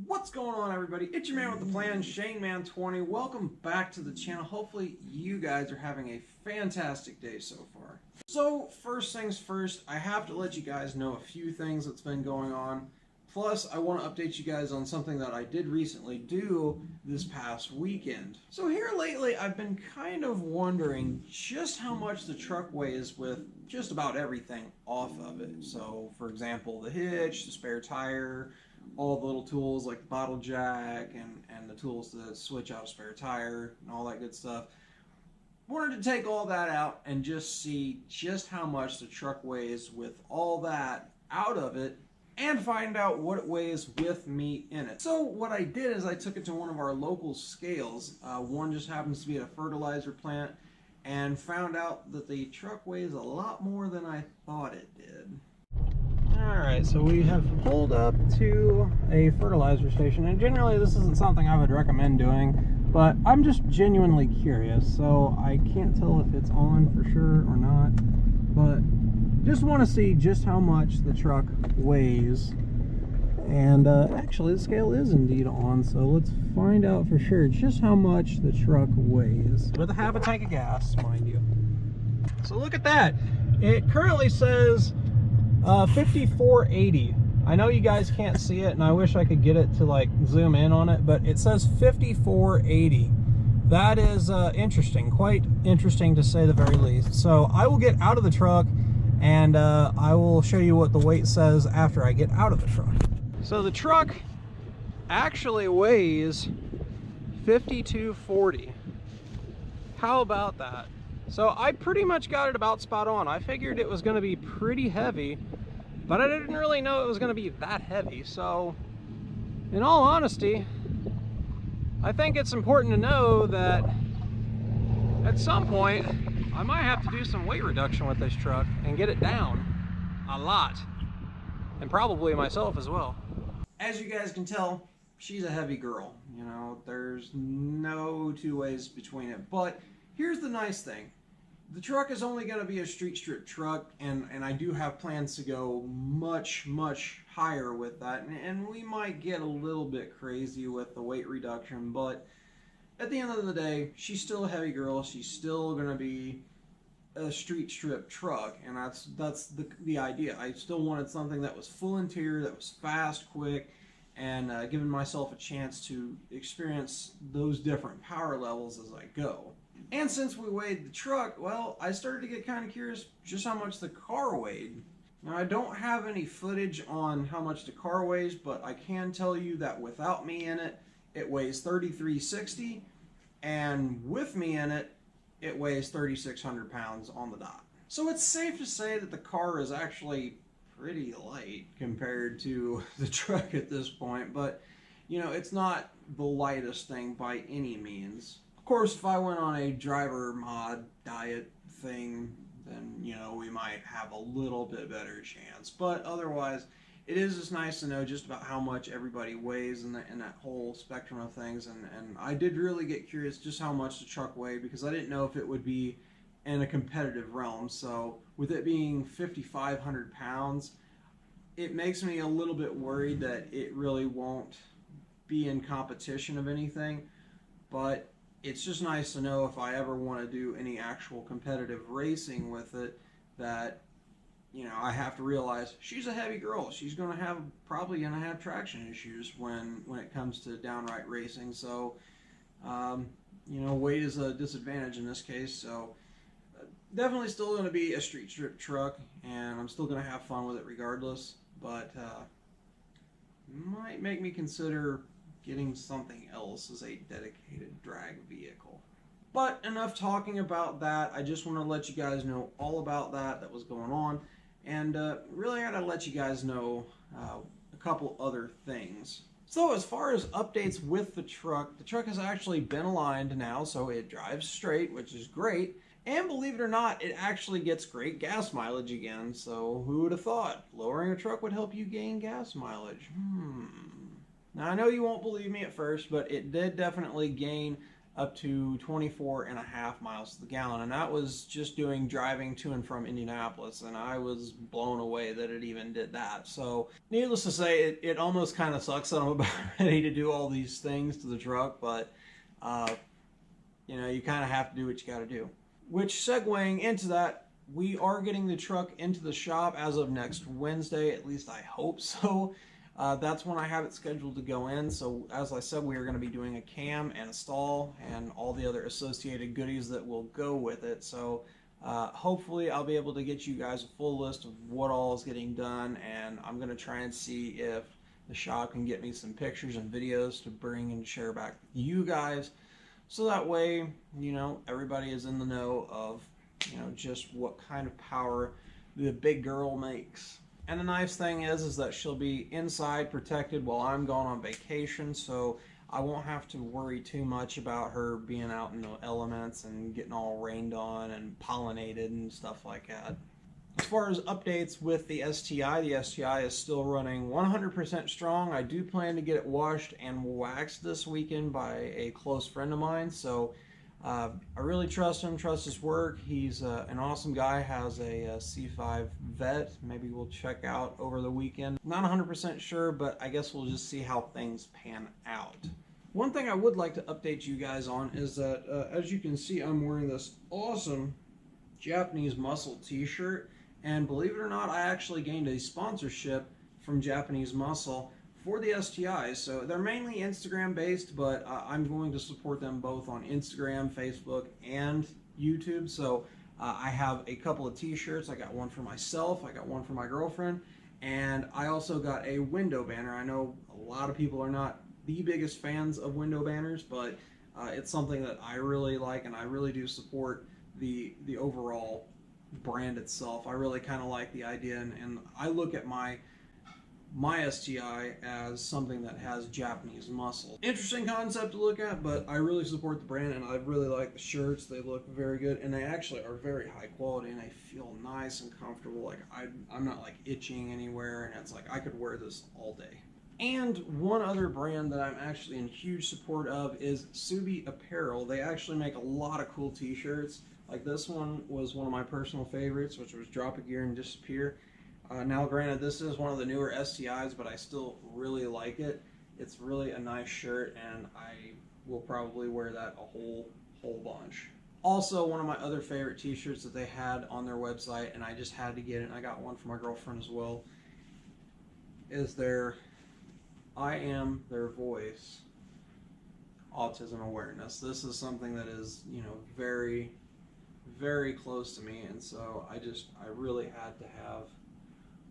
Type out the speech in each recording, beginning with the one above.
What's going on, everybody? It's your man with the plan, ShaneMan20. Welcome back to the channel. Hopefully you guys are having a fantastic day so far. So first things first, I have to let you guys know a few things that's been going on. Plus, I want to update you guys on something that I did recently do this past weekend. So here lately, I've been kind of wondering just how much the truck weighs with just about everything off of it. So, for example, the hitch, the spare tire, all the little tools like the bottle jack and the tools to switch out a spare tire and all that good stuff. Wanted to take all that out and just see just how much the truck weighs with all that out of it and find out what it weighs with me in it. So what I did is I took it to one of our local scales. One just happens to be at a fertilizer plant, and found out that the truck weighs a lot more than I thought it did. Alright, so we have pulled up to a fertilizer station, and generally this isn't something I would recommend doing, but I'm just genuinely curious, so I can't tell if it's on for sure or not, but just want to see just how much the truck weighs. And actually the scale is indeed on, so let's find out for sure just how much the truck weighs. With a half a tank of gas, mind you. So look at that. It currently says 5480. I know you guys can't see it, and I wish I could get it to like zoom in on it, but it says 5480. That is interesting, quite interesting to say the very least. So I will get out of the truck and I will show you what the weight says after I get out of the truck. So the truck actually weighs 5240. How about that? So I pretty much got it about spot on. I figured it was going to be pretty heavy, but I didn't really know it was going to be that heavy. So in all honesty, I think it's important to know that at some point I might have to do some weight reduction with this truck and get it down a lot, and probably myself as well. As you guys can tell, she's a heavy girl. You know, there's no two ways between it. But here's the nice thing. The truck is only going to be a street strip truck, and I do have plans to go much higher with that, and we might get a little bit crazy with the weight reduction, but at the end of the day, she's still a heavy girl. She's still going to be a street strip truck, and that's the idea. I still wanted something that was full interior, that was fast, quick, and giving myself a chance to experience those different power levels as I go. And since we weighed the truck, well, I started to get kind of curious just how much the car weighed. Now, I don't have any footage on how much the car weighs, but I can tell you that without me in it, it weighs 3360, and with me in it, it weighs 3,600 pounds on the dot. So it's safe to say that the car is actually pretty light compared to the truck at this point, but you know, it's not the lightest thing by any means. Of course, if I went on a driver mod diet thing, then you know, we might have a little bit better chance, but otherwise it is just nice to know just about how much everybody weighs in that whole spectrum of things, and I did really get curious just how much the truck weighed, because I didn't know if it would be in a competitive realm. So with it being 5,500 pounds, it makes me a little bit worried that it really won't be in competition of anything, but it's just nice to know if I ever want to do any actual competitive racing with it, that you know, I have to realize she's a heavy girl. She's probably gonna have traction issues when it comes to downright racing. So, you know, weight is a disadvantage in this case. So, definitely still gonna be a street strip truck, and I'm still gonna have fun with it regardless. But might make me consider getting something else as a dedicated drag vehicle. But enough talking about that. I just want to let you guys know all about that was going on. And really, I gotta let you guys know a couple other things. So as far as updates with the truck has actually been aligned now, so it drives straight, which is great. And believe it or not, it actually gets great gas mileage again. So who would have thought lowering a truck would help you gain gas mileage? Now I know you won't believe me at first, but it did definitely gain up to 24.5 miles to the gallon, and that was just driving to and from Indianapolis, and I was blown away that it even did that. So needless to say, it almost kind of sucks that I'm about ready to do all these things to the truck, but you know, you kind of have to do what you got to do. Which, segueing into that, we are getting the truck into the shop as of next Wednesday, at least I hope so. That's when I have it scheduled to go in. So as I said, we are going to be doing a cam and a stall and all the other associated goodies that will go with it. So hopefully I'll be able to get you guys a full list of what all is getting done, and I'm going to try and see if the shop can get me some pictures and videos to bring and share back with you guys, so that way, you know, everybody is in the know of, you know, just what kind of power the big girl makes. And the nice thing is that she'll be inside protected while I'm going on vacation, so I won't have to worry too much about her being out in the elements and getting all rained on and pollinated and stuff like that. As far as updates with the STI is still running 100% strong. I do plan to get it washed and waxed this weekend by a close friend of mine, so I really trust him, trust his work. He's an awesome guy, has a C5 vet. Maybe we'll check out over the weekend. Not 100% sure, but I guess we'll just see how things pan out. One thing I would like to update you guys on is that, as you can see, I'm wearing this awesome Japanese Muscle t-shirt. And believe it or not, I actually gained a sponsorship from Japanese Muscle for the STIs. So they're mainly Instagram based, but I'm going to support them both on Instagram, Facebook, and YouTube. So I have a couple of t-shirts. I got one for myself, I got one for my girlfriend, and I also got a window banner. I know a lot of people are not the biggest fans of window banners, but it's something that I really like, and I really do support the overall brand itself. I really kind of like the idea, and I look at my STI as something that has Japanese muscle. Interesting concept to look at, but I really support the brand, and I really like the shirts. They look very good, and they actually are very high quality, and they feel nice and comfortable. Like I'm not like itching anywhere, and it's like I could wear this all day. And one other brand that I'm actually in huge support of is Subi Apparel. They actually make a lot of cool t-shirts. Like this one was one of my personal favorites, which was Drop a Gear and Disappear. Now granted, this is one of the newer STIs, but I still really like it. It's really a nice shirt, and I will probably wear that a whole bunch. Also, one of my other favorite t-shirts that they had on their website, and I just had to get it, and I got one for my girlfriend as well, is their I Am Their Voice autism awareness. This is something that is, you know, very, very close to me, and so I really had to have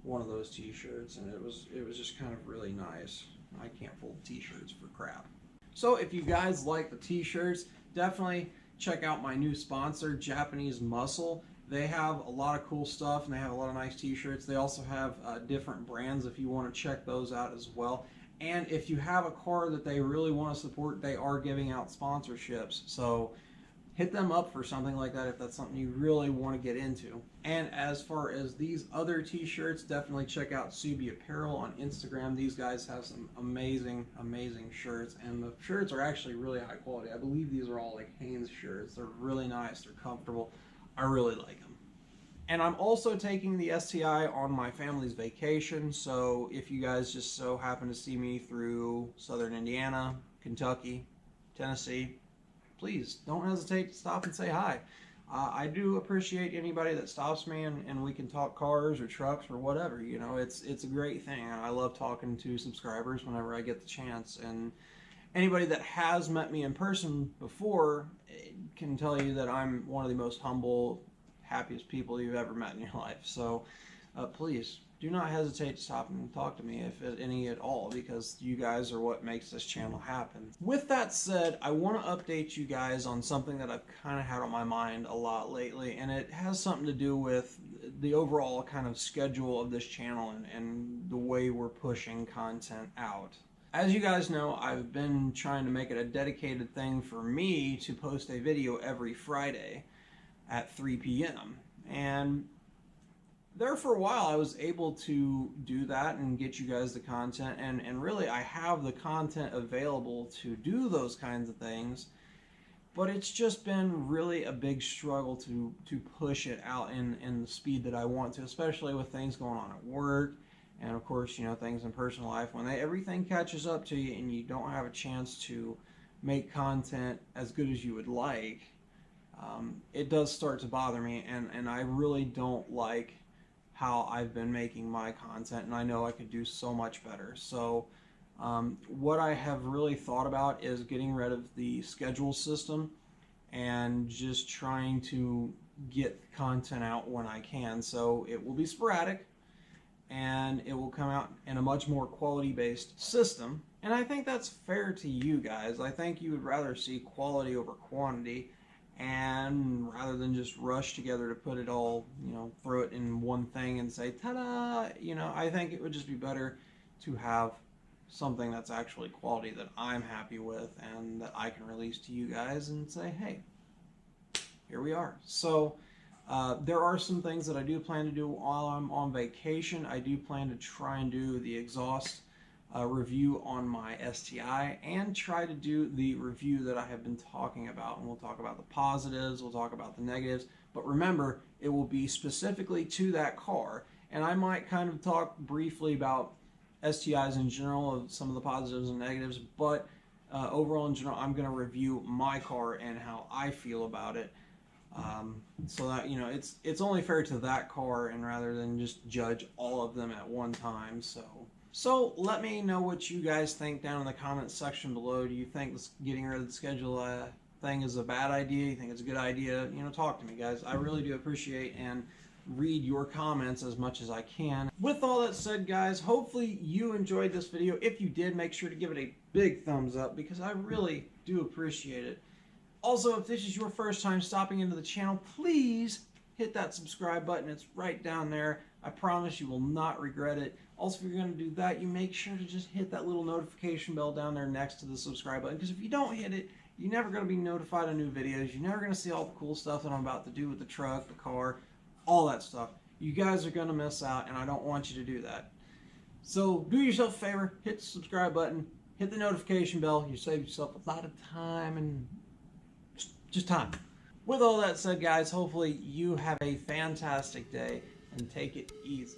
one of those t-shirts, and it was just kind of really nice. I can't fold t-shirts for crap. So if you guys like the t-shirts, definitely check out my new sponsor, Japanese Muscle. They have a lot of cool stuff, and they have a lot of nice t-shirts. They also have different brands if you want to check those out as well. And if you have a car that they really want to support, they are giving out sponsorships. So hit them up for something like that if that's something you really want to get into. And as far as these other t-shirts, definitely check out Subi Apparel on Instagram. These guys have some amazing, amazing shirts, and the shirts are actually really high quality. I believe these are all like Hanes shirts. They're really nice, they're comfortable. I really like them. And I'm also taking the STI on my family's vacation, so if you guys just so happen to see me through southern Indiana, Kentucky, Tennessee, please don't hesitate to stop and say hi. I do appreciate anybody that stops me, and we can talk cars or trucks or whatever. You know, it's a great thing. I love talking to subscribers whenever I get the chance, and anybody that has met me in person before can tell you that I'm one of the most humble, happiest people you've ever met in your life. So please do not hesitate to stop and talk to me, if any at all, because you guys are what makes this channel happen. With that said, I want to update you guys on something that I've kind of had on my mind a lot lately, and it has something to do with the overall kind of schedule of this channel and the way we're pushing content out. As you guys know, I've been trying to make it a dedicated thing for me to post a video every Friday at 3 p.m. And there for a while I was able to do that and get you guys the content, and really I have the content available to do those kinds of things. but it's just been really a big struggle to push it out in the speed that I want to, especially with things going on at work, and of course, you know, things in personal life. When everything catches up to you and you don't have a chance to make content as good as you would like, it does start to bother me, and I really don't like how I've been making my content, and I know I could do so much better. So what I have really thought about is getting rid of the schedule system and just trying to get content out when I can. So it will be sporadic, and it will come out in a much more quality-based system. And I think that's fair to you guys. I think you would rather see quality over quantity, and rather than just rush together to put it all, you know, throw it in one thing and say, ta-da, you know, I think it would just be better to have something that's actually quality that I'm happy with and that I can release to you guys and say, hey, here we are. So there are some things that I do plan to do while I'm on vacation. I do plan to try and do the exhaust review on my STI and try to do the review that I have been talking about. And we'll talk about the positives, we'll talk about the negatives, but remember, it will be specifically to that car. And I might kind of talk briefly about STIs in general, of some of the positives and negatives, but overall in general, I'm going to review my car and how I feel about it. So that, you know, it's only fair to that car, and rather than just judge all of them at one time. So let me know what you guys think down in the comments section below. Do you think this getting rid of the schedule thing is a bad idea? You think it's a good idea? You know, talk to me, guys. I really do appreciate and read your comments as much as I can. With all that said, guys, hopefully you enjoyed this video. If you did, make sure to give it a big thumbs up, because I really do appreciate it. Also, if this is your first time stopping into the channel, please hit that subscribe button. It's right down there. I promise you will not regret it. Also, if you're going to do that, you make sure to just hit that little notification bell down there next to the subscribe button, because if you don't hit it, you're never going to be notified of new videos. You're never going to see all the cool stuff that I'm about to do with the truck, the car, all that stuff. You guys are going to miss out, and I don't want you to do that. So do yourself a favor, hit the subscribe button, hit the notification bell. You save yourself a lot of time and just time. With all that said, guys, hopefully you have a fantastic day and take it easy.